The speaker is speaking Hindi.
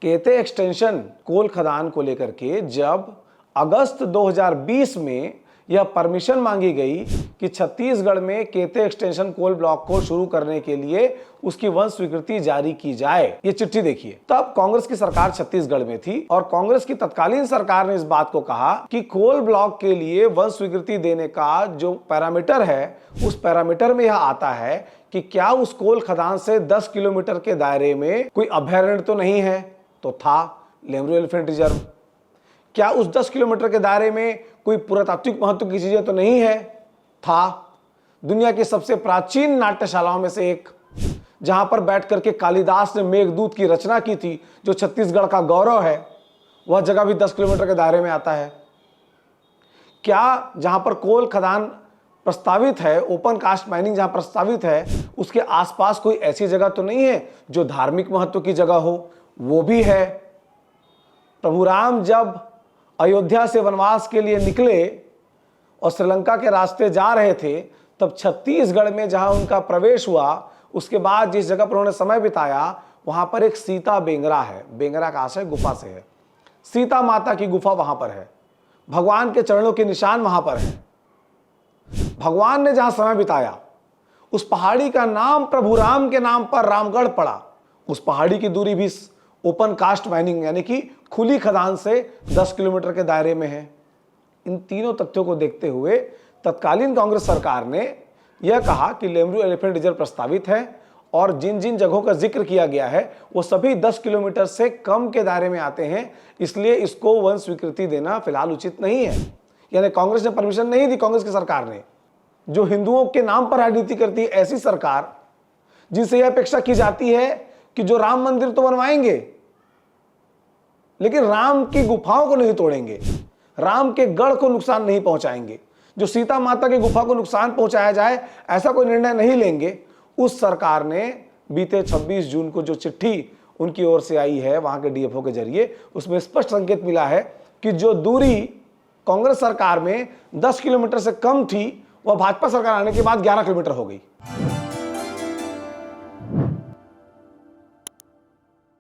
केते एक्सटेंशन कोल खदान को लेकर के जब अगस्त 2020 में यह परमिशन मांगी गई कि छत्तीसगढ़ में केते एक्सटेंशन कोल ब्लॉक को शुरू करने के लिए उसकी वन स्वीकृति जारी की जाए, ये चिट्ठी देखिए। तब कांग्रेस की सरकार छत्तीसगढ़ में थी और कांग्रेस की तत्कालीन सरकार ने इस बात को कहा कि कोल ब्लॉक के लिए वन स्वीकृति देने का जो पैरामीटर है, उस पैरामीटर में यह आता है कि क्या उस कोल खदान से 10 किलोमीटर के दायरे में कोई अभयारण्य तो नहीं है। तो था लेमरू एलिफेंट रिजर्व। क्या उस 10 किलोमीटर के दायरे में कोई पुरातात्विक महत्व की चीजें तो नहीं है। था दुनिया की सबसे प्राचीन नाट्यशालाओं में से एक, जहां पर बैठ करके कालिदास ने मेघदूत की रचना की थी, जो छत्तीसगढ़ का गौरव है, वह जगह भी 10 किलोमीटर के दायरे में आता है। क्या जहां पर कोल खदान प्रस्तावित है, ओपन कास्ट माइनिंग जहां प्रस्तावित है, उसके आसपास कोई ऐसी जगह तो नहीं है जो धार्मिक महत्व की जगह हो। वो भी है। प्रभु राम जब अयोध्या से वनवास के लिए निकले और श्रीलंका के रास्ते जा रहे थे, तब छत्तीसगढ़ में जहां उनका प्रवेश हुआ, उसके बाद जिस जगह पर उन्होंने समय बिताया, वहां पर एक सीता बेंगरा है। बेंगरा का आशय गुफा से है। सीता माता की गुफा वहां पर है। भगवान के चरणों के निशान वहां पर है। भगवान ने जहां समय बिताया, उस पहाड़ी का नाम प्रभु राम के नाम पर रामगढ़ पड़ा। उस पहाड़ी की दूरी भी ओपन कास्ट माइनिंग यानी कि खुली खदान से 10 किलोमीटर के दायरे में है। इन तीनों तथ्यों को देखते हुए तत्कालीन कांग्रेस सरकार ने यह कहा कि लेमरू एलिफेंट रिजर्व प्रस्तावित है और जिन जिन जगहों का जिक्र किया गया है वो सभी 10 किलोमीटर से कम के दायरे में आते हैं, इसलिए इसको वन स्वीकृति देना फिलहाल उचित नहीं है। यानी कांग्रेस ने परमिशन नहीं दी। कांग्रेस की सरकार ने, जो हिंदुओं के नाम पर राजनीति करती है, ऐसी सरकार जिनसे यह अपेक्षा की जाती है कि जो राम मंदिर तो बनवाएंगे लेकिन राम की गुफाओं को नहीं तोड़ेंगे, राम के गढ़ को नुकसान नहीं पहुंचाएंगे, जो सीता माता की गुफा को नुकसान पहुंचाया जाए ऐसा कोई निर्णय नहीं लेंगे, उस सरकार ने बीते 26 जून को जो चिट्ठी उनकी ओर से आई है वहां के डीएफओ के जरिए, उसमें स्पष्ट संकेत मिला है कि जो दूरी कांग्रेस सरकार में 10 किलोमीटर से कम थी, वह भाजपा सरकार आने के बाद 11 किलोमीटर हो गई।